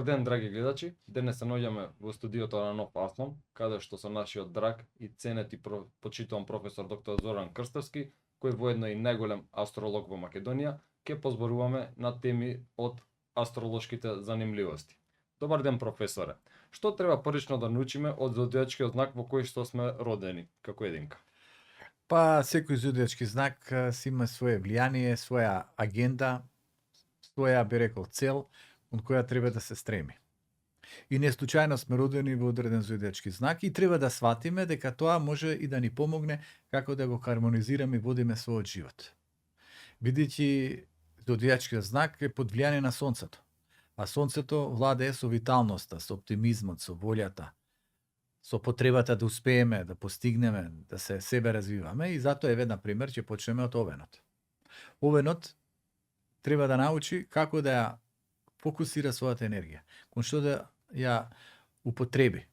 ден, драги гледачи. Денес се наоѓаме во студиото на Нов Аслом, каде што со нашиот драг и ценет и почитуван професор доктор Зоран Крстевски, кој воедно и најголем астролог во Македонија, ќе позборуваме на теми од астролошките занимливости. Добар ден, професоре. Што треба првично да научиме од зодиачкиот знак во кој што сме родени, како единка? Па, секој зодиачки знак си има свое влијание, своја агенда, своја, би рекол, цел, од која треба да се стреми. И не случајно сме родени во одреден зодиачки знак и треба да сватиме дека тоа може и да ни помогне како да го хармонизираме и водиме својот живот. Бидејќи зодиачкиот знак е под влијание на сонцето, а сонцето владее со виталноста, со оптимизмот, со волјата, со потребата да успееме, да постигнеме, да се себе развиваме и затоа еве на пример ќе почнеме од овенот. Овенот треба да научи како да ја фокусира својата енергија, кон што да ја употреби.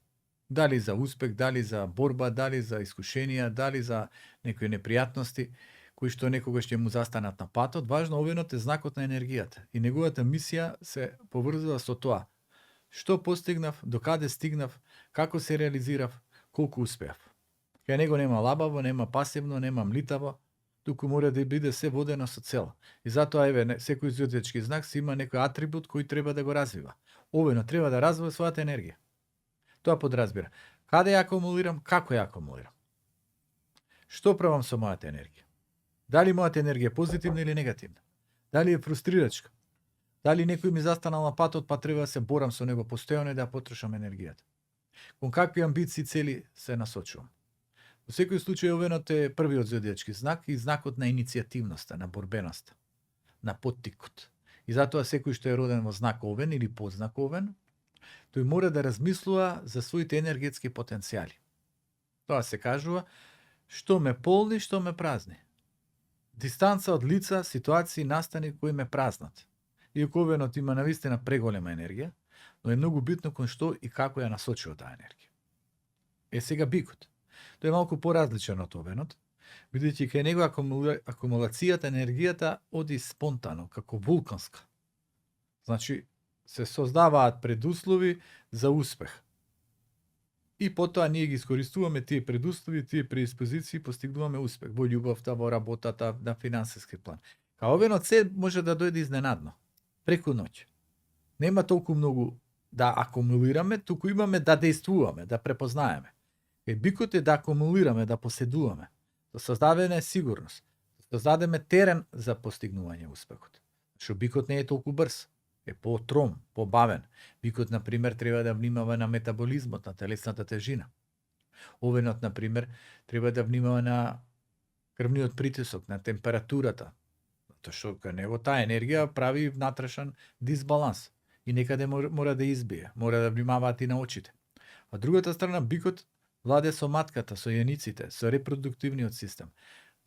Дали за успех, дали за борба, дали за искушенија, дали за некои непријатности кои што некогаш ќе му застанат на патот. Важно, овенот е знакот на енергијата и неговата мисија се поврзува со тоа. Што постигнав, докаде стигнав, како се реализирав, колку успеав. Кај него нема лабаво, нема пасивно, нема млитаво, туку мора да биде се водено со цел. И затоа еве секој зодиачки знак си има некој атрибут кој треба да го развива. Овено треба да развива својата енергија. Тоа подразбира каде ја акумулирам, како ја акумулирам. Што правам со мојата енергија? Дали мојата енергија е позитивна или негативна? Дали е фрустрирачка? Дали некој ми застанал на патот, па треба да се борам со него постојано и да потрошам енергијата? Кон какви амбиции, цели се насочувам? Во секој случај овенот е првиот зодиачки знак и знакот на иницијативноста, на борбеноста, на поттикот. И затоа секој што е роден во знак овен или подзнак овен, тој мора да размислува за своите енергетски потенцијали. Тоа се кажува што ме полни, што ме празни. Дистанца од лица, ситуации, настани кои ме празнат. Иако овенот има навистина преголема енергија, но е многу битно кон што и како ја насочува таа енергија. Е сега бикот. Тој е малку поразличен од овенот, бидејќи кај него акумулацијата енергијата оди спонтано, како вулканска. Значи, се создаваат предуслови за успех. И потоа ние ги искористуваме тие предуслови, тие преиспозиции, постигнуваме успех во љубовта, во работата, на финансиски план. Као овенот се може да дојде изненадно, преку ноќ. Нема толку многу да акумулираме, туку имаме да действуваме, да препознаеме. Бикот е да акумулираме, да поседуваме, да создадеме сигурност, да создадеме терен за постигнување успехот. Што бикот не е толку брз, е по-тром, побавен. Бикот, например, треба да внимава на метаболизмот, на телесната тежина. Овенот, например, треба да внимава на крвниот притисок, на температурата, тоа што кај него таа енергија прави внатрешен дисбаланс и некаде мора да избие, мора да внимаваат и на очите. А другата страна, бикот владе со матката, со јаниците, со репродуктивниот систем.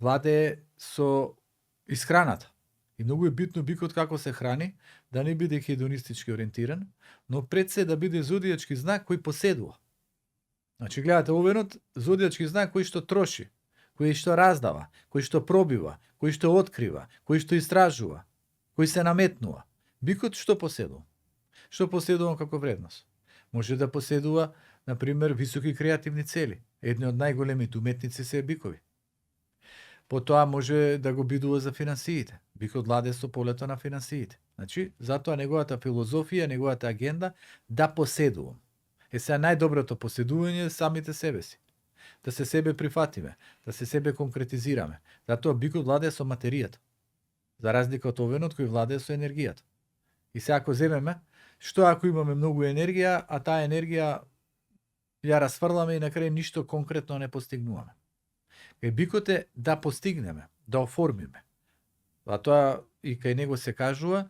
Владе со исхраната. И многу е битно бикот како се храни, да не биде хедонистички ориентиран, но пред се да биде зодиачки знак кој поседува. Значи, гледате, овенот зодиачки знак кој што троши, кој што раздава, кој што пробива, кој што открива, кој што истражува, кој се наметнува. Бикот што поседува? Што поседува како вредност? Може да поседува, например, високи креативни цели. Едни од најголемите уметници се бикови. Потоа може да го бидува за финансиите. Бикот владе со полето на финансиите. Значи, затоа неговата филозофија, неговата агенда да поседувам. Е сега најдоброто поседување е самите себе си. Да се себе прифатиме, да се себе конкретизираме. Затоа бикот владе со материјата. За разлика од овенот кој владе со енергијата. И сега ако земеме, што ако имаме многу енергија, а таа енергија ја расфрламе и на крај ништо конкретно не постигнуваме. Кај бикот е да постигнеме, да оформиме. Затоа и кај него се кажува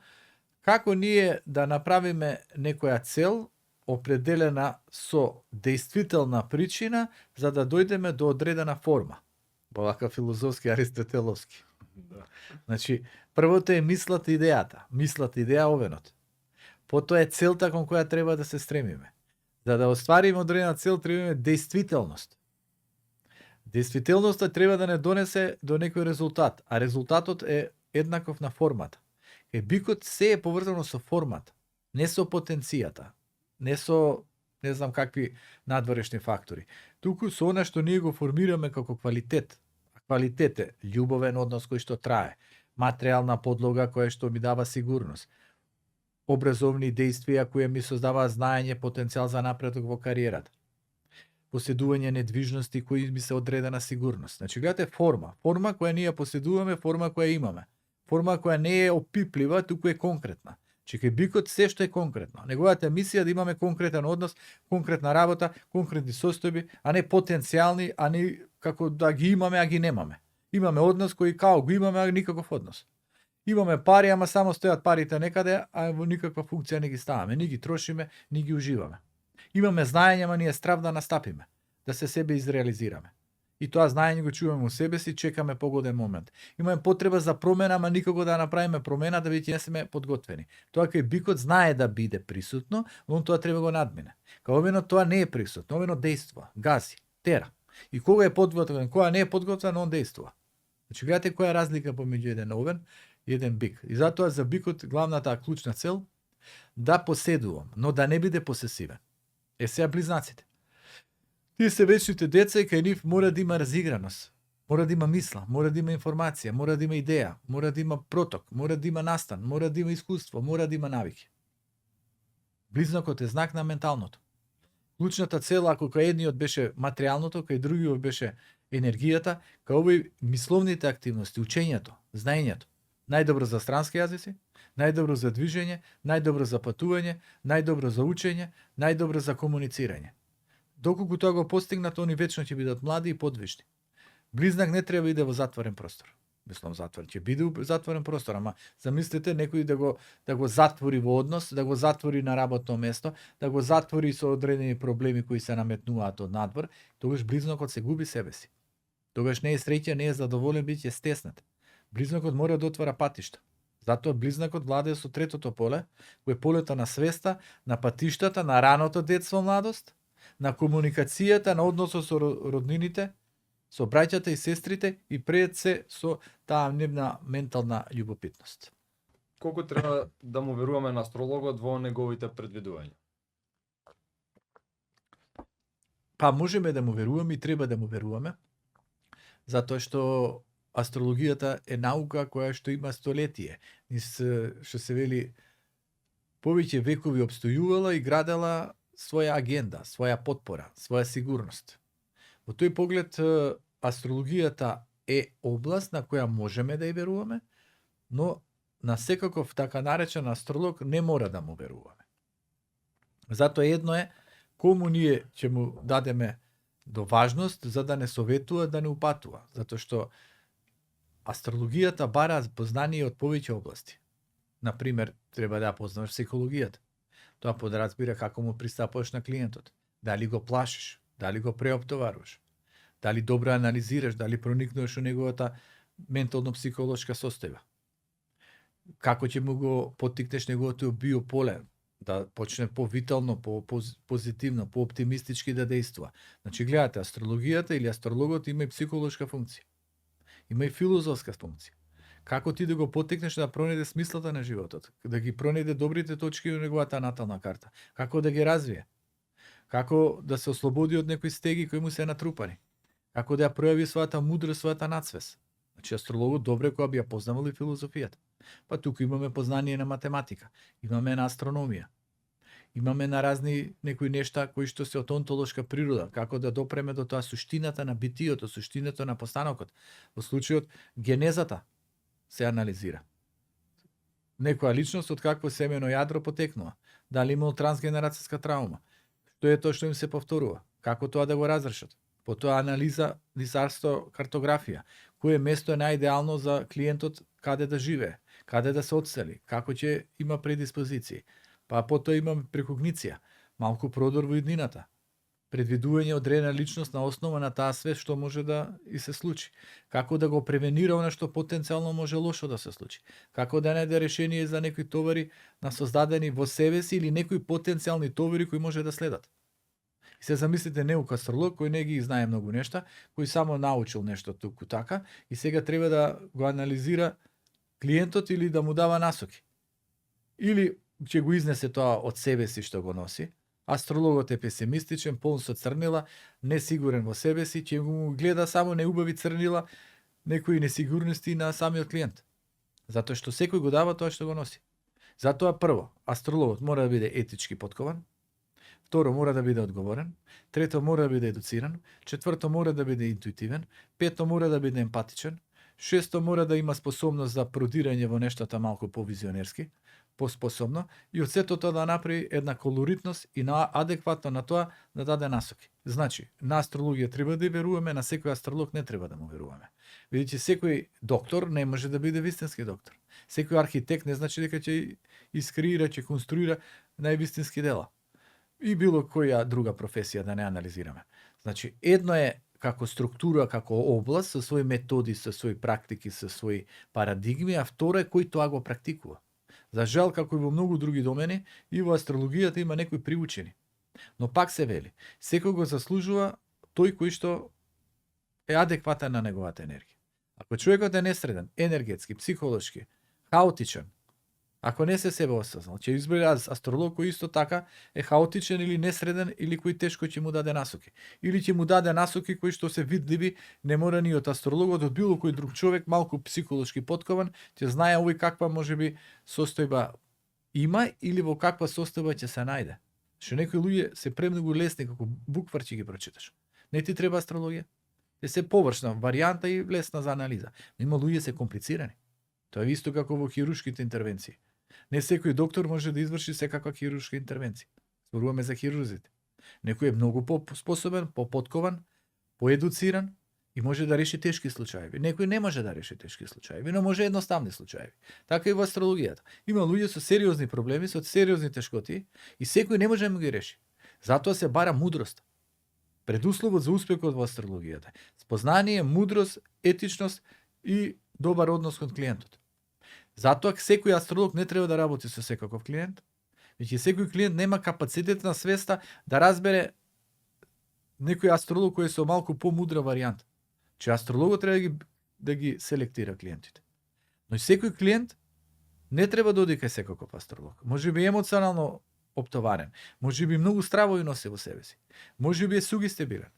како ние да направиме некоја цел определена со действителна причина за да дојдеме до одредена форма. Вака филозофски аристотеловски. Значи, првото е мислата идејата, мислата идеја овенот. Потоа е целта кон која треба да се стремиме. За да оствариме одредена цел, треба да имаме действителност. Действителноста треба да не донесе до некој резултат, а резултатот е еднаков на формата. Бикот се е поврзано со формата. не со потенцијата, не со не знам какви надворешни фактори, туку со она што ние го формираме како квалитет. А квалитет е љубовен однос кој што трае, материјална подлога која што ми дава сигурност, образовни действија кои ми создаваат знаење, потенцијал за напредок во кариерата, поседување недвижности кои ми се одредена сигурност. Значи, гледате форма која ние поседуваме, форма која имаме, форма која не е опиплива, туку е конкретна. Че кај бикот се што е конкретно. Неговата мисија да имаме конкретен однос, конкретна работа, конкретни состојби, а не потенцијални, а не како да ги имаме, а ги немаме. Имаме однос кој као го имаме, а никаков однос. Имаме пари, ама само стојат парите некаде, а во никаква функција не ги ставаме. Ни ги трошиме, ни ги уживаме. Имаме знаење, ама ни е страв да настапиме, да се себе изреализираме. И тоа знаење го чуваме у себе си, чекаме погоден момент. Имаме потреба за промена, ама никако да направиме промена, да веќе не сме подготвени. Тоа кај бикот знае да биде присутно, но тоа треба го надмине. Као овено тоа не е присутно, овено действува, гази, тера. И кога е подготвен, кога не е подготвен, он действува. Значи, гледате која е разлика помеѓу еден овен и еден бик. И затоа за бикот главната клучна цел да поседувам, но да не биде посесивен. Е сега близнаците. Тие се вечните деца и кај нив мора да има разиграност, мора да има мисла, мора да има информација, мора да има идеја, мора да има проток, мора да има настан, мора да има искуство, мора да има навики. Близнакот е знак на менталното. Клучната цел, ако кај едниот беше материјалното, кај другиот беше енергијата, кај овој мисловните активности, учењето, знаењето, најдобро за странски јазици, најдобро за движење, најдобро за патување, најдобро за учење, најдобро за комуницирање. Доколку тоа го постигнат, они вечно ќе бидат млади и подвижни. Близнак не треба да иде во затворен простор. Мислам затворен, ќе биде во затворен простор, ама замислете некој да го затвори во однос, да го затвори на работно место, да го затвори со одредени проблеми кои се наметнуваат од надвор, тогаш близнакот се губи себе си. Тогаш не е среќа, не е задоволен, биќе стеснат. Близнакот мора да отвара патишта. Затоа близнакот владее со третото поле, кој е полето на свеста, на патиштата, на раното детство, младост, на комуникацијата, на односот со роднините, со браќата и сестрите и пред се со таа нивна ментална љубопитност. Колку треба да му веруваме на астрологот во неговите предвидувања? Па можеме да му веруваме и треба да му веруваме, затоа што астрологијата е наука која што има столетие. Што се вели, повеќе векови обстојувала и градела своја агенда, своја потпора, своја сигурност. Во тој поглед, астрологијата е област на која можеме да ја веруваме, но на секаков така наречен астролог не мора да му веруваме. Затоа едно е кому ние ќе му дадеме до важност за да не советува, да не упатува, затоа што астрологијата бара познание од повеќе области. Например, треба да ја познаваш психологијата. Тоа подразбира како му пристапуваш на клиентот, дали го плашиш, дали го преоптоваруваш, дали добро анализираш, дали проникнуваш во неговата ментално-психолошка состојба. Како ќе му го поттикнеш неговото биополе, да почне повитално, позитивно, пооптимистички да действува. Значи, гледате, астрологијата или астрологот има и психолошка функција. Има и филозофска функција. Како ти да го поттикнеш да пронајде смислата на животот, да ги пронајде добрите точки во неговата натална карта, како да ги развие, како да се ослободи од некои стеги кои му се натрупани, како да ја пројави својата мудрост, својата надсвес. Значи, астрологот добре кога би ја познавал и филозофијата. Па туку имаме познание на математика, имаме на астрономија, имаме на разни некои нешта кои што се од онтолошка природа, како да допреме до тоа суштината на битиото, суштината на постанокот. Во случајот генезата се анализира. Некоја личност од какво семено јадро потекнува, дали имал трансгенерацијска траума, што е тоа што им се повторува, како тоа да го разрешат. Потоа анализа, дизарство, картографија, кое место е најидеално за клиентот каде да живее, каде да се одсели, како ќе има предиспозиции. Па потоа имаме прекогниција, малку продор во иднината, предвидување одредена личност на основа на таа свест што може да и се случи, како да го превенира она што потенцијално може лошо да се случи, како да најде решение за некои товари на создадени во себе си или некои потенцијални товари кои може да следат. И се замислите неук астролог кој не ги знае многу нешта, кој само научил нешто туку така и сега треба да го анализира клиентот или да му дава насоки. Или ќе го изнесе тоа од себе си што го носи. Астрологот е песимистичен, полн со црнила, несигурен во себе си, ќе му гледа само неубави црнила, некои несигурности на самиот клиент. Затоа што секој го дава тоа што го носи. Затоа прво, астрологот мора да биде етички поткован, второ мора да биде одговорен, трето мора да биде едуциран, четврто мора да биде интуитивен, пето мора да биде емпатичен, шесто мора да има способност за продирање во нештата малку повизионерски, поспособно, и од сето тоа да направи една колоритност и на адекватно на тоа да даде насоки. Значи, на астрологија треба да веруваме, на секој астролог не треба да му веруваме. Видите, секој доктор не може да биде вистински доктор. Секој архитект не значи дека ќе искреира, ќе конструира највистински дела. И било која друга професија да не анализираме. Значи, едно е како структура, како област, со своји методи, со своји практики, со своји парадигми, а второ е кој тоа го практикува. За жал, како и во многу други домени, и во астрологијата има некои приучени. Но пак се вели, секој го заслужува тој кој што е адекватен на неговата енергија. Ако човекот е несреден, енергетски, психолошки, хаотичен, ако не се себе осознал, ќе избере астролог кој исто така е хаотичен или несреден или кој тешко ќе му даде насоки. Или ќе му даде насоки кои што се видливи, не мора ни од астрологот, од било кој друг човек, малку психолошки поткован, ќе знае овој каква можеби состојба има или во каква состојба ќе се најде. Што некои луѓе се премногу лесни како букварчи ги прочиташ. Не ти треба астрологија. Е се површна варијанта и лесна за анализа. Но има луѓе се комплицирани. Тоа е исто како во хируршките интервенции. Не секој доктор може да изврши секаква хируршка интервенција. Зборуваме за хирурзите. Некој е многу по-способен, по-поткован, по-едуциран и може да реши тешки случаи. Некој не може да реши тешки случаи, но може едноставни случаи. Така и во астрологијата. Има луѓе со сериозни проблеми, со сериозни тешкоти и секој не може да ги реши. Затоа се бара мудрост. Предусловот за успехот во астрологијата. Спознание, мудрост, етичност и добар однос кон клиентот. Затоа секој астролог не треба да работи со секаков клиент, веќе секој клиент нема капацитет на свеста да разбере некој астролог кој е со малку помудра варијанта. Че астрологот треба да ги селектира клиентите. Но и секој клиент не треба да оди кај секаков астролог. Може би емоционално оптоварен, може би многу стравови носи во себе си, може би е сугестибиран,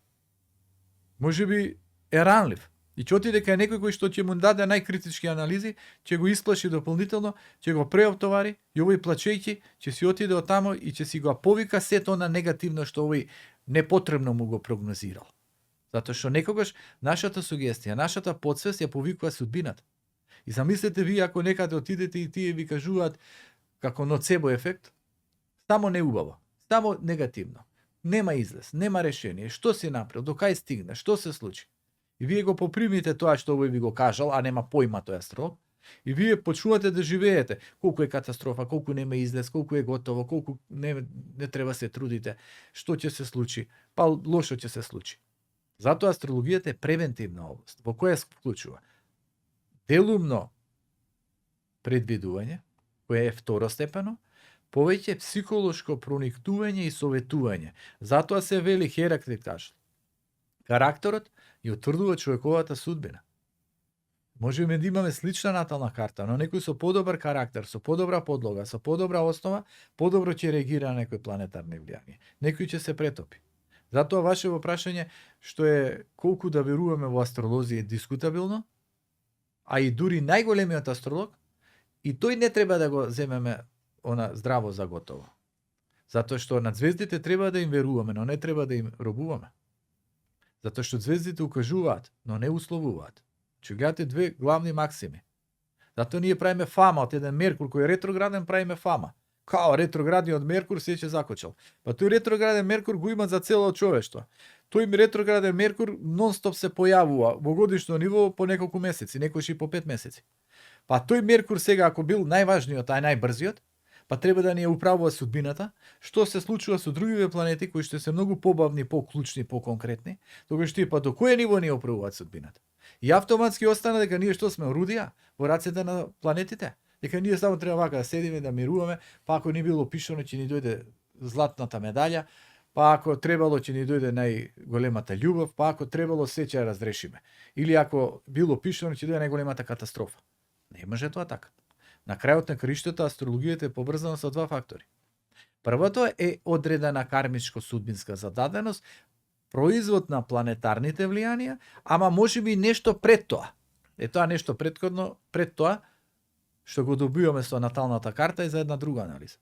може би е ранлив. И ќе отиде кај некој кој што ќе му даде најкритички анализи, ќе го исплаши дополнително, ќе го преоптовари и овој плачејќи ќе си отиде од тамо и ќе си го повика сето на негативно што овој непотребно му го прогнозирал. Затоа што некогаш нашата сугестија, нашата подсвест ја повикува судбината. И замислете ви ако некаде отидете и тие ви кажуваат како ноцебо ефект, само неубаво, само негативно. Нема излез, нема решение, што си направил, до кај стигна, што се случи. И вие го попримите тоа што овој ви го кажал, а нема појма тој астролог, и вие почнувате да живеете. Колку е катастрофа, колку нема излез, колку е готово, колку не треба се трудите, што ќе се случи, па лошо ќе се случи. Затоа астрологијата е превентивна област, во која се вклучува делумно предвидување, кое е второстепено, повеќе психолошко прониктување и советување. Затоа се вели Хераклит кажал, карактерот ја утврдува човековата судбина. Можеме да имаме слична натална карта, но некој со подобар карактер, со подобра подлога, со подобра основа, подобро ќе реагира на некој планетарни влијање. Некој ќе се претопи. Затоа вашето прашање што е колку да веруваме во астролозија е дискутабилно, а и дури најголемиот астролог, и тој не треба да го земеме здраво за готово. Затоа што над звездите треба да им веруваме, но не треба да им робуваме. Затоа што звездите укажуваат, но не условуваат. Че гледате две главни максими. Затоа ние правиме фама од еден Меркур кој е ретрограден, правиме фама. Као ретроградниот Меркур се ќе закочал. Па тој ретрограден Меркур го има за цело човештво. Тој ретрограден Меркур нон-стоп се појавува во годишно ниво по неколку месеци, некојаш и по 5 месеци. Па тој Меркур сега ако бил најважниот, а најбрзиот, па треба да ни ја управува судбината, што се случува со другиве планети кои што се многу побавни, поклучни, поконкретни, тогаш тие па до кое ниво ни ја управуваат судбината. И автоматски остана дека ние што сме орудија во рацете на планетите, дека ние само треба вака да седиме, да мируваме, па ако ни било пишано ќе ни дојде златната медаља, па ако требало ќе ни дојде најголемата љубов, па ако требало се ќе разрешиме. Или ако било пишано ќе дојде најголемата катастрофа. Не може тоа така. На крајот на краиштата астрологијата е поврзана со два фактори. Првото е одредена кармичко-судбинска зададеност, производ на планетарните влијанија, ама можеби нешто пред тоа. Тоа нешто пред тоа, што го добиваме со наталната карта и за една друга анализа.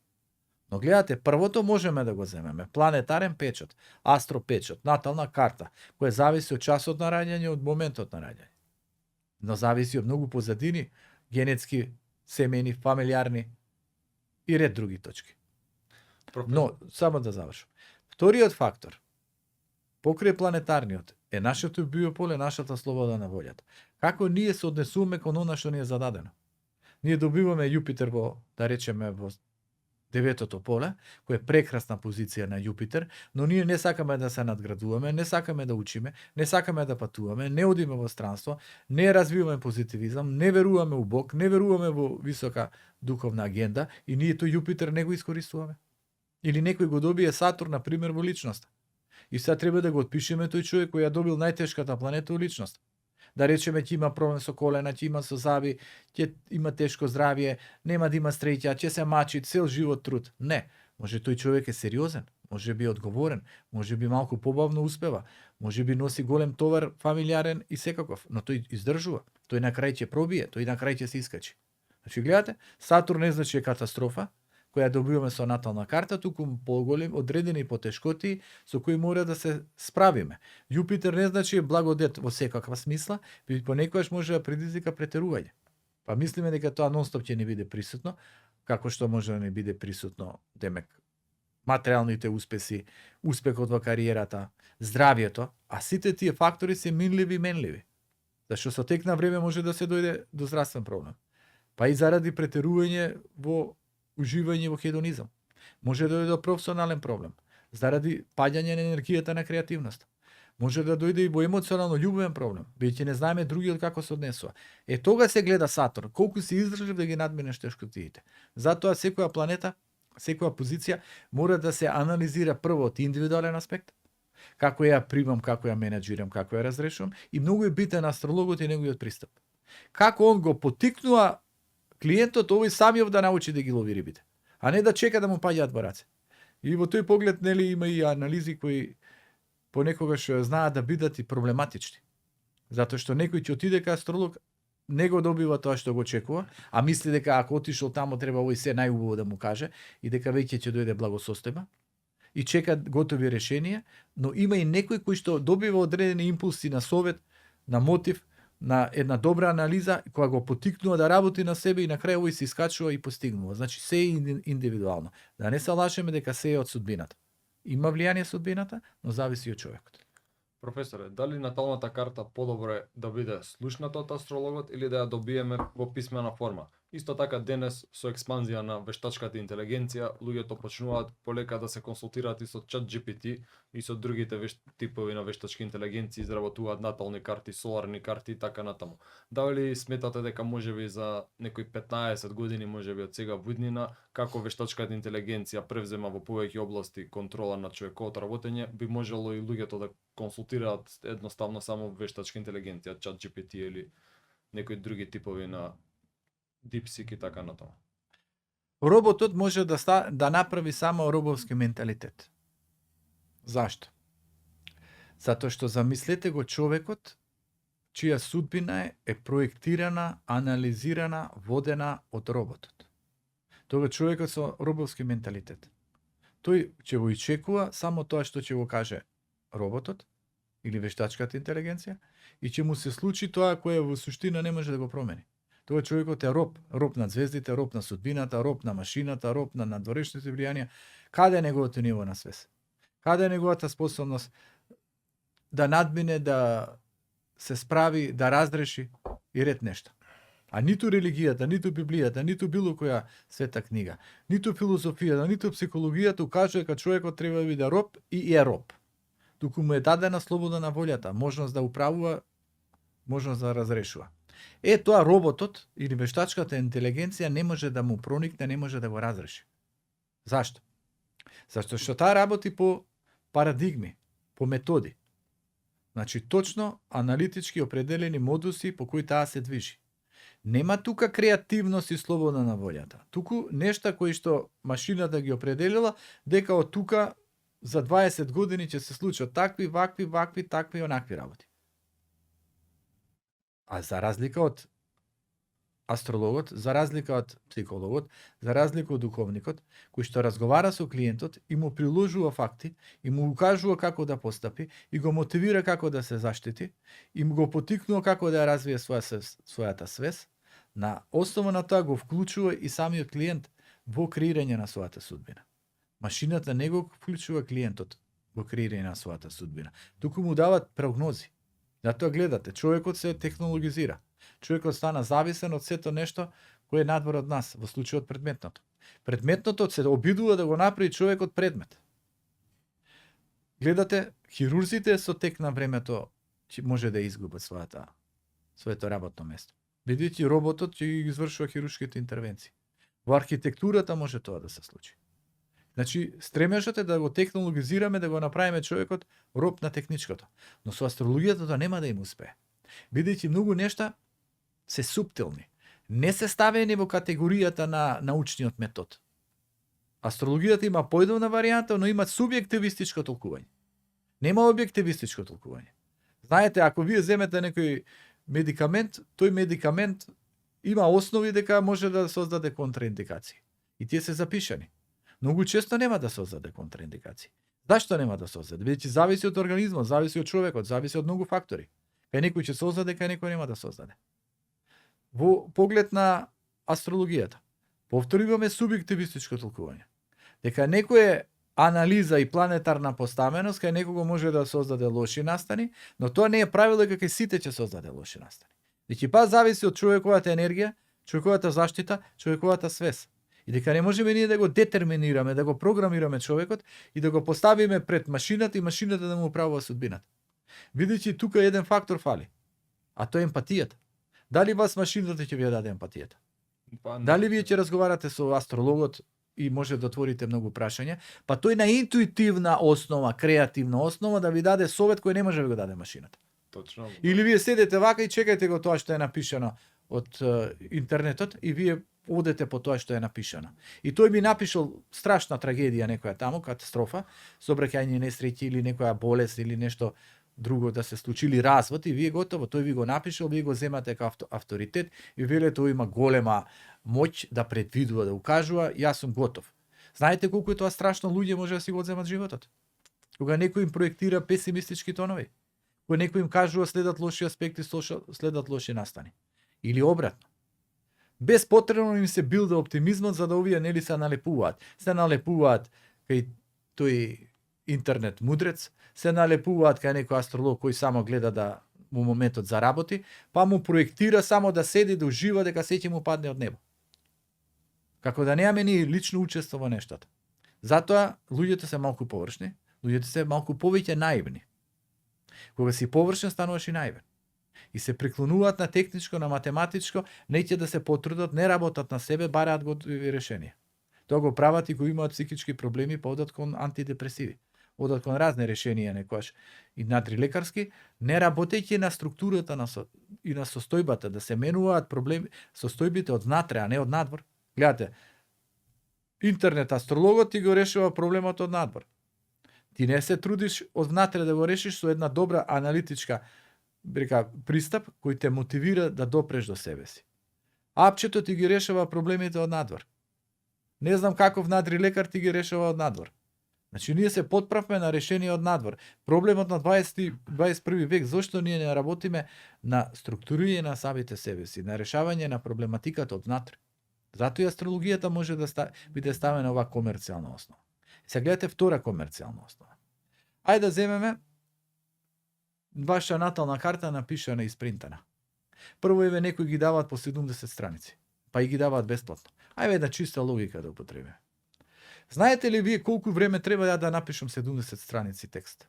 Но гледате, првото можеме да го земеме. Планетарен печат, астропечат, натална карта, која зависи од часот на раѓање, од моментот на раѓање. Но зависи од многу позадини, генетски, семејни, фамилиарни и ред други точки. Но, само да завршам. Вториот фактор, покрај планетарниот, е нашето биополе, нашата слобода на волјата. Како ние се однесуваме кон она што ни е зададено? Ние добиваме Јупитер во, да речеме, во деветото поле, кој е прекрасна позиција на Јупитер, но ние не сакаме да се надградуваме, не сакаме да учиме, не сакаме да патуваме, не одиме во странство, не развиваме позитивизам, не веруваме у Бог, не веруваме во висока духовна агенда и ние тој Јупитер не го искористуваме. Или некој го добие Сатурн, на пример, во личноста. И сега треба да го отпишеме тој човек кој ја добил најтешката планета во личност. Да речеме ќе има проблем со колена, ќе има со заби, ќе има тешко здравје, нема да има среќа, ќе се мачи цел живот труд. Не, може тој човек е сериозен, може би е одговорен, може би малку побавно успева, може би носи голем товар фамилиарен и секаков, но тој издржува. Тој на крај ќе пробие, тој на крај ќе се искачи. Значи гледате, Сатурн не значи е катастрофа, која добиваме со натална карта, туку поголем одредени потешкоти со кои мора да се справиме. Јупитер не значи е благодет во секаква смисла, би понекогаш може да предизвика претерување. Па мислиме дека тоа нонстоп ќе не биде присутно, како што може да не биде присутно, демек, материјалните успеси, успехот во кариерата, здравјето, а сите тие фактори се минливи и менливи. Зашто со тек на време може да се дојде до здравствен проблем. Па и заради претерување во уживање во хедонизам. Може да дојде до професионален проблем, заради паѓање на енергијата на креативност. Може да дојде и во емоционално љубовен проблем, веќе не знаеме другиот како се однесува. Тога се гледа Сатурн, колку се издржлив да ги надминеш тешкотиите. Затоа секоја планета, секоја позиција мора да се анализира прво од индивидуален аспект, како ја примам, како ја менеджирам, како ја разрешувам, и многу е битен астрологот и неговиот пристап. Како он го поттикнува клиентот овој самиот да научи да ги лови рибите, а не да чека да му паѓаат во раце. И во тој поглед нели има и анализи кои понекогаш знаат да бидат и проблематични. Затоа што некој ќе отиде кај астролог, не го добива тоа што го очекува, а мисли дека ако отишол таму треба овој се најубаво да му каже и дека веќе ќе дојде благосостојба и чека готови решенија, но има и некој кој што добива одредени импулси на совет, на мотив, на една добра анализа која го поттикнува да работи на себе и на крај овој се искачува и постигнува. Значи се е индивидуално. Да не се лашеме дека се е од судбината. Има влијание судбината, но зависи од човекот. Професоре, дали наталната карта подобро е да биде слушната од астрологот или да ја добиеме во писмена форма? Исто така денес со експанзија на вештачката интелигенција, луѓето почнуваат полека да се консултираат и со ChatGPT и со другите типови на вештачки интелигенции, изработуваат натални карти, соларни карти и така натаму. Дали сметате дека можеби за некои 15 години, можеби од сега буднина, како вештачката интелигенција превзема во повеќе области контрола на човековото работење, би можело и луѓето да консултираат едноставно само вештачка интелигенција, ChatGPT или некои други типови на DeepSeek и така натаму. Роботот може да направи само робовски менталитет. Зашто? Затоа што замислете го човекот, чија судбина е проектирана, анализирана, водена од роботот. Тога човекот со робовски менталитет. Тој ќе го ичекува само тоа што ќе го каже роботот или вештачката интелигенција и ќе му се случи тоа кое во суштина не може да го промени. Тоа човекот е роб на звездите, роб на судбината, роб на машината, роб на надворешните влијанија. Каде е неговото ниво на свест? Каде е неговата способност да надмине, да се справи, да разреши и ред нешта? А ниту религијата, ниту Библијата, ниту било која света книга, ниту филозофијата, ниту психологијата укажува дека човекот треба да биде роб и е роб. Туку му е дадена слобода на волјата, можност да управува, можност да разрешува. Тоа роботот или вештачката интелигенција не може да му проникне, не може да го разреши. Зашто? Зашто што таа работи по парадигми, по методи. Значи точно аналитички определени модуси по кои таа се движи. Нема тука креативност и слобода на волјата. Туку нешта кои што машината ги определила дека од тука за 20 години ќе се случат такви, вакви, такви, онакви работи. А за разлика од астрологот, за разлика од психологот, за разлика од духовникот, кој што разговара со клиентот и му приложува факти, и му укажува како да постапи, и го мотивира како да се заштити, и му го потикнува како да ја развие својата свест, на основа на тоа го вклучува и самиот клиент во креирање на својата судбина. Машината не го вклучува клиентот во креирање на својата судбина. Туку му дават прогнози. Затоа гледате, човекот се технологизира. Човекот стана зависен од сето нешто кое е надвор од нас, во случајот предметното. Предметното се обидува да го направи човекот предмет. Гледате, хирурзите со тек на времето ќе може да изгубат своето работно место. Бидејќи роботот ќе ги извршува хируршките интервенции. Во архитектурата може тоа да се случи. Значи, стремежот е да го технологизираме, да го направиме човекот роб на техничкото. Но со астрологијата тоа нема да им успее. Бидејќи многу нешта се суптилни. Не се ставени во категоријата на научниот метод. Астрологијата има поедовна варијанта, но има субјективистичко толкување. Нема објективистичко толкување. Знаете, ако вие земете некој медикамент, тој медикамент има основи дека може да создаде контраиндикации. И тие се запишани. Многу често нема да создаде контраиндикации. Зашто нема да создаде? Бидејќи зависи од организмот, зависи од човекот, зависи од многу фактори. Кај некој ќе создаде, кај некој нема да создаде. Во поглед на астрологијата, повторуваме субјективистичко толкување. Дека некоја анализа и планетарна поставеност кај некого може да создаде лоши настани, но тоа не е правило дека кај сите ќе создаде лоши настани. Значи па зависи од човековата енергија, човековата заштита, човековата свест. И дека не можеме ние да го детерминираме, да го програмираме човекот и да го поставиме пред машината и машината да му управува судбината. Бидејќи тука еден фактор фали, а тоа е емпатијата. Дали вас машината ќе ви ја даде емпатијата? Дали вие ќе разговарате со астрологот и може да отворите многу прашања, па тој на интуитивна основа, креативна основа да ви даде совет кој не може да ви го даде машината. Точно. Или вие седете вака и чекајте го тоа што е напишано од интернетот и вие одете по тоа што е напишано. И тој ми напишал страшна трагедија некоја таму, катастрофа, сообраќајни несреќи или некоја болест или нешто друго да се случи, или развод, и вие готово, тој ви го напишал, вие го земате како авторитет и велете тој има голема моќ да предвидува, да укажува, јас сум готов. Знаете колку е тоа страшно, луѓе може да си го одземат животот? Кога некој им проектира песимистички тонови, кога некој им кажува следат лоши аспекти, следат лоши настани. Или обратно. Без потребно им се билда оптимизмот за да овие нели се налепуваат. Се налепуваат кај тој интернет мудрец, се налепуваат кај некој астролог кој само гледа да во моментот заработи, па му проектира само да седи, да ужива дека се ќе му падне од небо. Како да немаме ни лично учество во нештата. Затоа луѓето се малку површни, луѓето се малку повеќе наивни. Кога си површен стануваш и наивен. И се преклонуваат на техничко, на математичко, неќе да се потрудат, не работат на себе, бараат готови решенија. Тоа го прават и кои имаат психички проблеми, па одат кон антидепресиви. Одат кон разни решенија некојаш и надрилекарски, не работејќи на структурата и на состојбата, да се менуваат проблеми, состојбите од внатре, а не од надвор. Гледате, интернет астрологот ти го решава проблемот од надвор. Ти не се трудиш од внатре да го решиш со една добра аналитичка пристап кој те мотивира да допреш до себе си. Апчето ти ги решава проблемите од надвор. Не знам каков надрилекар ти ги решава од надвор. Значи, ние се потправме на решение од надвор. Проблемот на 21 век, зошто ние не работиме на структурирање на самите себе си, на решавање на проблематиката од внатре. Затоа и астрологијата може да биде ставена ова комерцијална основа. Сега гледате втора комерцијална основа. Ајде да земеме ваша натална карта напишана и испринтана. Прво еве некои ги даваат по 70 страници, па и ги даваат бесплатно. Ајде една чиста логика да употребиме. Знаете ли вие колку време треба ја да напишам 70 страници текст?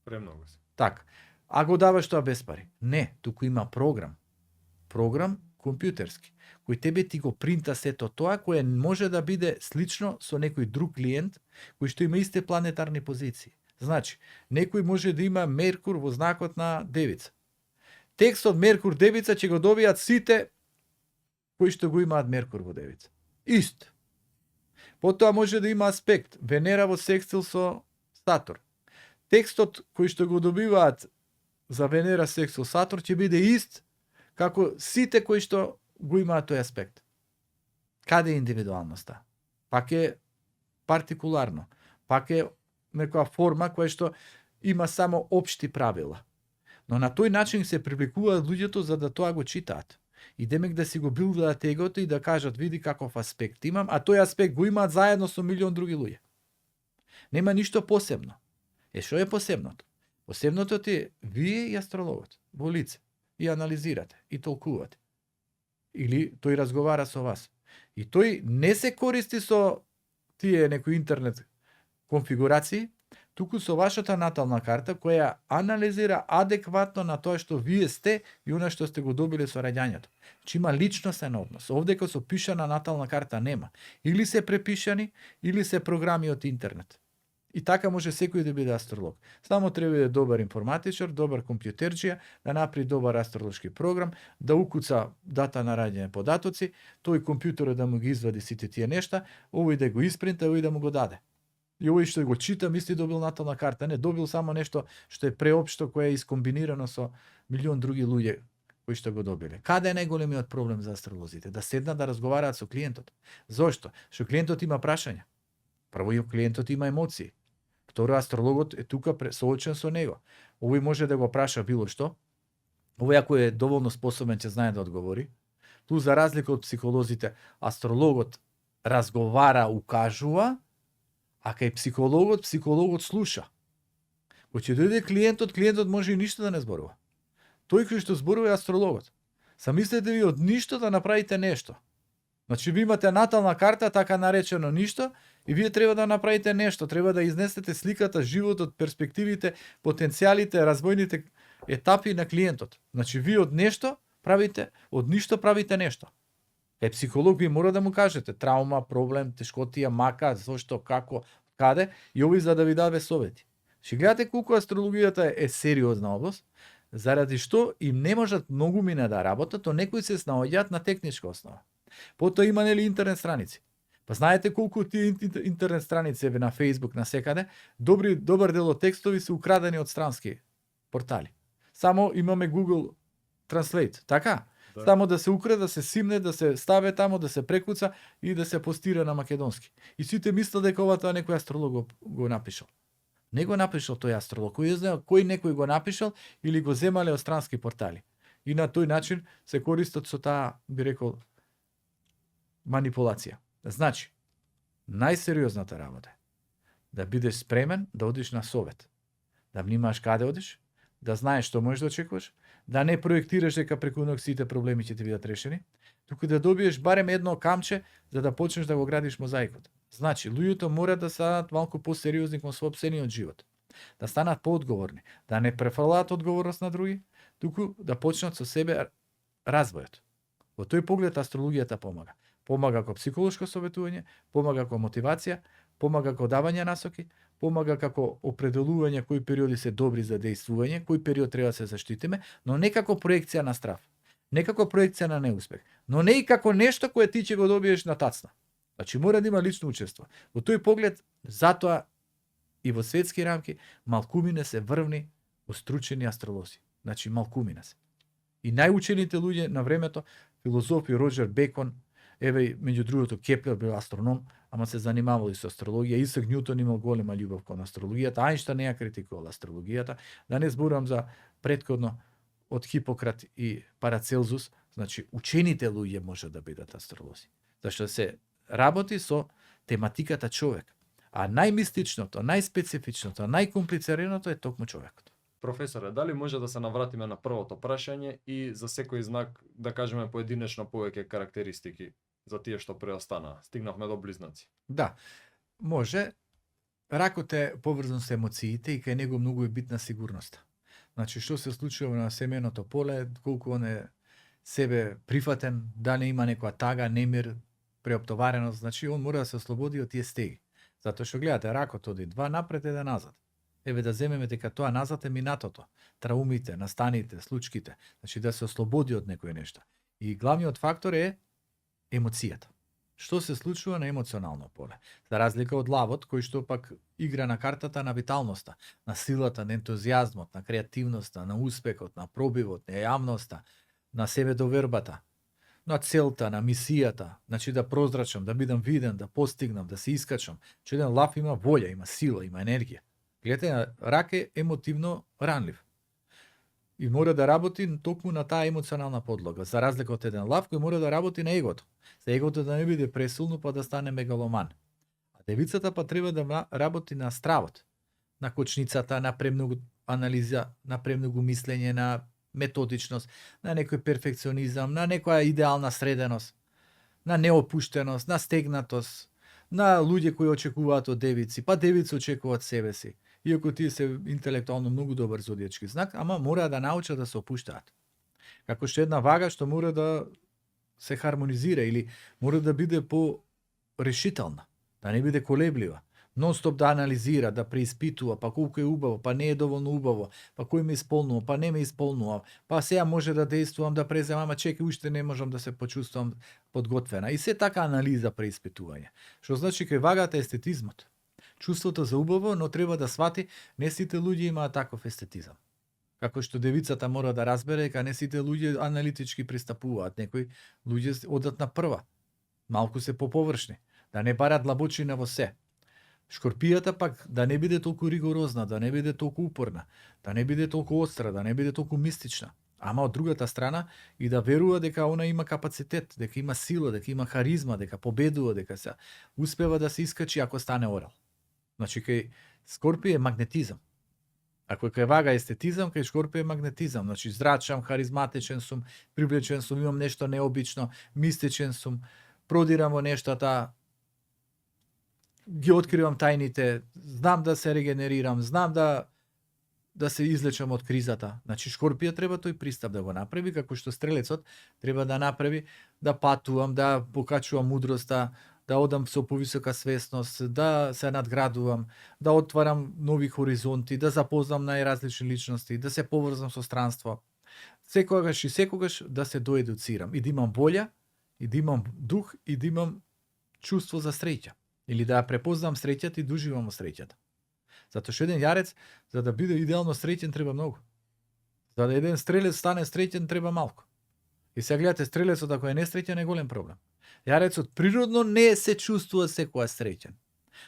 Премногу се. Така. А го даваш тоа без пари? Не, туку има програм. Програм компјутерски, кој тебе ти го принта сето тоа, кое може да биде слично со некој друг клиент, кој што има исти планетарни позиции. Значи, некој може да има Меркур во знакот на Девица. Текстот Меркур Девица ќе го добијат сите кои што го имаат Меркур во Девица. Ист. Потоа може да има аспект Венера во секстил со Сатурн. Текстот кој што го добиваат за Венера секстил Сатурн ќе биде ист како сите кои што го имаат тој аспект. Каде е индивидуалноста? Пак е партикуларно. Пак е некоја форма која што има само општи правила. Но на тој начин се привлекуваат луѓето за да тоа го читаат. И демек да си го билдаат егото и да кажат види каков аспект имам, а тој аспект го имаат заедно со милион други луѓе. Нема ништо посебно. Што е посебното? Посебното е вие и астрологот во лице и анализирате и толкувате. Или тој разговара со вас. И тој не се користи со тие некои интернет конфигурации, туку со вашата натална карта која анализира адекватно на тоа што вие сте и она што сте го добиле со раѓањето. Че има личностен однос. Овдека со пишана натална карта нема. Или се препишани, или се програми од интернет. И така може секој да биде астролог. Само треба да биде добар информатичар, добар компјутерџија, да направи добар астролошки програм, да укуца дата на раѓање податоци, тој компјутерот да му ги извади сите тие нешта, овој да го испринта, овој да му го даде. И овој што го чита, мисли добил натална карта. Не, добил само нешто што е преопшто, кое е искомбинирано со милион други луѓе кои што го добиле. Каде е најголемиот проблем за астролозите? Да седнат да разговараат со клиентот. Зошто? Што клиентот има прашања. Прво, клиентот има емоции. Второ, астрологот е тука соочен со него. Овој може да го праша било што. Овој ако е доволно способен ќе знае да одговори. Плюс за разлика од психолозите, астрологот разговара, укажува, а кај психологот слуша. Кога ќе дојде клиентот може и ништо да не зборува. Тој кој што зборува е астрологот. Замислете ви од ништо да направите нешто. Значи ви имате натална карта, така наречено ништо, и вие треба да направите нешто, треба да изнесете сликата, животот, перспективите, потенцијалите, развојните етапи на клиентот. Значи вие од ништо правите нешто. Кај психолог ви мора да му кажете траума, проблем, тешкотија, мака, зошто, како, каде, и овој за да ви даде совети. Ще гледате колку астрологијата е сериозна област, заради што им не можат многу мина да работат, то некои се снаоѓаат на техничка основа. Потоа има нели интернет страници. Па знаете колку тие интернет страници на Facebook, на секаде, добар дел од текстови се украдени од странски портали. Само имаме Google Translate, така? Да. Само да се украде, да се симне, да се ставе тамо, да се прекуца и да се постира на македонски. И сите мислат дека ова тоа некој астролог го напишал. Не го напишал тој астролог, кој некој го напишал или го земале од странски портали. И на тој начин се користат со таа, би рекол, манипулација. Значи, најсериозната работа е да бидеш спремен да одиш на совет. Да внимаваш каде одиш, да знаеш што можеш да очекуваш, да не проектираш дека преку ноќ сите проблеми ќе ти бидат решени, туку да добиеш барем едно камче за да почнеш да го градиш мозаикот. Значи, луѓето мора да станат малку посериозни кон сопствениот живот, да станат поодговорни, да не префрлаат одговорност на други, туку да почнат со себе развојот. Во тој поглед астрологијата помага. Помага како психолошко советување, помага како мотивација, помага како давање насоки, помага како определување кои периоди се добри за дејствување, кој период треба да се заштитиме, но не како проекција на страв, не како проекција на неуспех, но не и како нешто кое ти ќе го добиеш на тацна. Значи мора да има лично учество. Во тој поглед, затоа и во светски рамки малкумине се врвни устручени астролози. Значи малкумине се. И најучените луѓе на времето, филозофи Роџер Бекон, еве меѓу другото Кеплер бил астроном, ама се занимавал и со астрологија. Исак Њутон имал голема љубов кон астрологијата, Ајнштајн не ја критикувал астрологијата. Да не зборувам за претходно од Хипократ и Парацелзус, значи учените луѓе може да бидат астролози. Зашто се работи со тематиката човек. А најмистичното, најспецифичното, најкомплицираното е токму човекот. Професоре, дали може да се навратиме на првото прашање и за секој знак да кажеме поединечно повеќе карактеристики за тие што преостана? Стигнавме до близнаци. Да, може. Ракот е поврзан со емоциите и кај него многу е битна сигурноста. Значи, што се случува на семејното поле, колку он е себе прифатен, дали има некоја тага, немир, преоптовареност, значи он мора да се ослободи од тие стеги. Затоа што гледате, ракот оди два напред, еден назад. Еве да земеме дека тоа назад е минатото, траумите, настаните, случките, значи да се ослободи од некои нешта. И главниот фактор е емоцијата. Што се случува на емоционално поле? За разлика од лавот, кој што пак игра на картата на виталноста, на силата, на ентузијазмот, на креативноста, на успехот, на пробивот, на јавноста, на себедовербата, на целта, на мисијата, значи да прозрачам, да бидам виден, да постигнам, да се искачам. Че еден лав има волја, има сила, има енергија. Гледате, рак е емотивно ранлив. И мора да работи токму на таа емоционална подлога, за разлика од еден лав кој мора да работи на егото. За егото да не биде пресилно па да стане мегаломан. А девицата па треба да работи на стравот, на кочницата, на премногу анализа, на премногу мислење, на методичност, на некој перфекционизам, на некоја идеална среденост, на неопуштеност, на стегнатост, на луѓе кои очекуваат од девици, па девици очекуваат себе си. Иако тие се интелектуално многу добар зодијачки знак, ама мора да научат да се опуштаат. Како што една вага што мора да се хармонизира или мора да биде по-решителна, да не биде колеблива, нон-стоп да анализира, да преиспитува, па колку е убаво, па не е доволно убаво, па кој ме исполнува, па не ме исполнува, па сега може да действувам, да преземам, ама чекај, уште не можам да се почувствувам подготвена. И се така анализа, преиспитување. Што значи кај вагата естетизмот. Чувството за убаво, но треба да свати, не сите луѓе имаат таков естетизам. Како што девицата мора да разбере, дека не сите луѓе аналитички пристапуваат, некои луѓе одат на прва, малку се поповршни, да не барат длабочина во се. Шкорпијата пак да не биде толку ригорозна, да не биде толку упорна, да не биде толку остра, да не биде толку мистична. Ама од другата страна и да верува дека она има капацитет, дека има сила, дека има харизма, дека победува, дека се успева да се искачи ако стане орал. Значи кај Скорпија е магнетизам. Ако кај вага е естетизам, кај Скорпија е магнетизам. Значи зрачам, харизматичен сум, привлечен сум, имам нешто необично, мистичен сум, продирам во нештата, ги откривам тајните, знам да се регенерирам, знам да се излечам од кризата. Значи Шкорпија треба тој пристап да го направи, како што Стрелецот треба да направи, да патувам, да покачувам мудроста, да одам со повисока свесност, да се надградувам, да отварам нови хоризонти, да запознам најразлични личности, да се поврзам со странство. Секогаш и секогаш да се доедуцирам и да имам волја, и да имам дух, и да имам чувство за среќа. Или да ја препознам среќата и да уживам во среќата. Затоа што еден јарец, за да биде идеално среќен, треба многу. За да еден стрелец стане среќен, треба малку. И сега гледате, стрелецот ако е несреќен е голем проблем. Јарецот природно не се чувствува секоја среќен.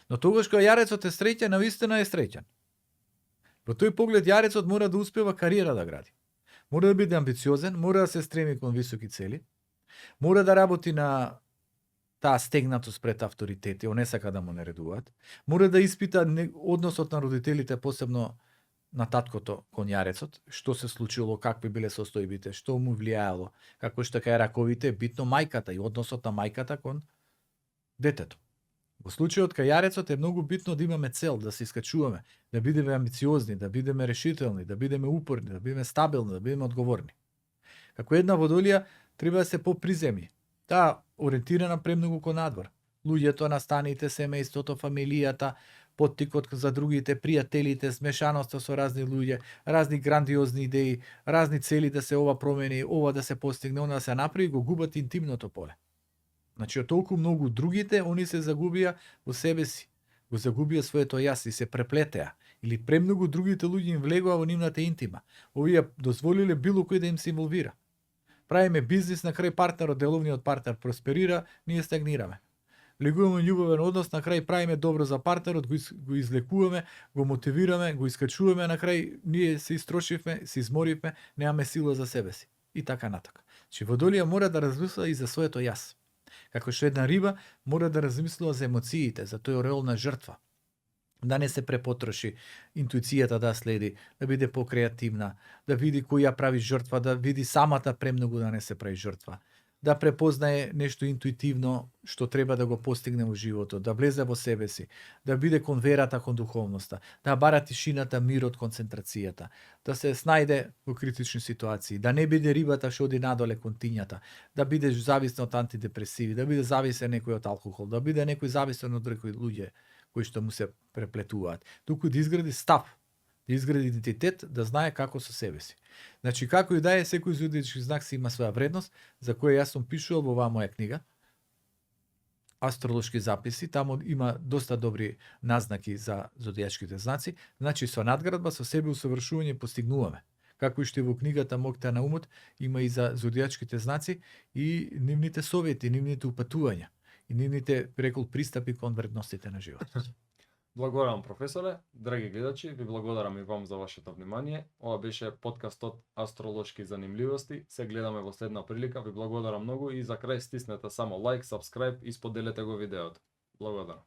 Но тогаш кога јарецот е среќен, навистина е среќен. Во тој поглед јарецот мора да успева кариера да гради. Мора да биде амбициозен, мора да се стреми кон високи цели, мора да работи на таа стегнатост пред авторитети, он не сака да му наредуваат. Мора да испита односот на родителите, посебно на таткото кон јарецот, што се случило, какви биле состојбите, што му влијаело, како што кај раковите битно мајката и односот на мајката кон детето. Во случајот кај јарецот е многу битно да имаме цел, да се искачуваме, да бидеме амбициозни, да бидеме решителни, да бидеме упорни, да бидеме стабилни, да бидеме одговорни. Како една водолија треба да се поприземи. Таа ориентирана премногу кон надвор. Луѓето, настаните, семејството, фамилијата, поттикот за другите, пријателите, смешаноста со разни луѓе, разни грандиозни идеи, разни цели да се ова промени, ова да се постигне, она да се направи, го губат интимното поле. Значи, од толку многу другите, они се загубија во себе си, го загубија своето јас и се преплетеа. Или премногу другите луѓе им влегоа во нивната интима. Овие дозволиле било кој да им се инволвира. Правиме бизнис, на крај партнерот, деловниот партнер просперира, ние стагнираме. Влегуваме љубовен однос, на крај правиме добро за партнерот, го излекуваме, го мотивираме, го искачуваме, на крај ние се истрошивме, се изморивме, немаме сила за себе си. И така натака. Че водолија мора да размисла и за своето јас. Како што една риба мора да размислува за емоциите, за тој ореол на жртва. Да не се препотроши, интуицијата да следи, да биде покреативна, да види кој ја прави жртва, да види самата премногу да не се прави жртва, да препознае нешто интуитивно што треба да го постигне во животот, да влезе во себе си, да биде кон верата, кон духовноста, да бара тишината, мирот, концентрацијата, да се снајде во критични ситуации, да не биде рибата што оди надоле кон тињата, да биде зависен од антидепресиви, да биде зависен некој од алкохол, да биде некој зависен од некои луѓе кои што му се преплетуваат. Туку да изгради став, да изгради идентитет, да знае како со себе си. Значи, како и да е, секој зодијачки знак си има своја вредност, за која јас сум пишувал во оваа моја книга, астролошки записи, таму има доста добри назнаки за зодијачките знаци, значи со надградба, со себе усовршување постигнуваме. Како и што и во книгата Моќта на умот има и за зодијачките знаци и нивните совети, нивните упатувања и нивните, рекол, пристапи кон вредностите на живот. Благодарам, професоре. Драги гледачи, ви благодарам и вам за вашето внимание. Ова беше подкастот Астролошки занимливости. Се гледаме во следна прилика. Ви благодарам многу и за крај стиснете само лайк, сабскрајб и споделете го видеото. Благодарам.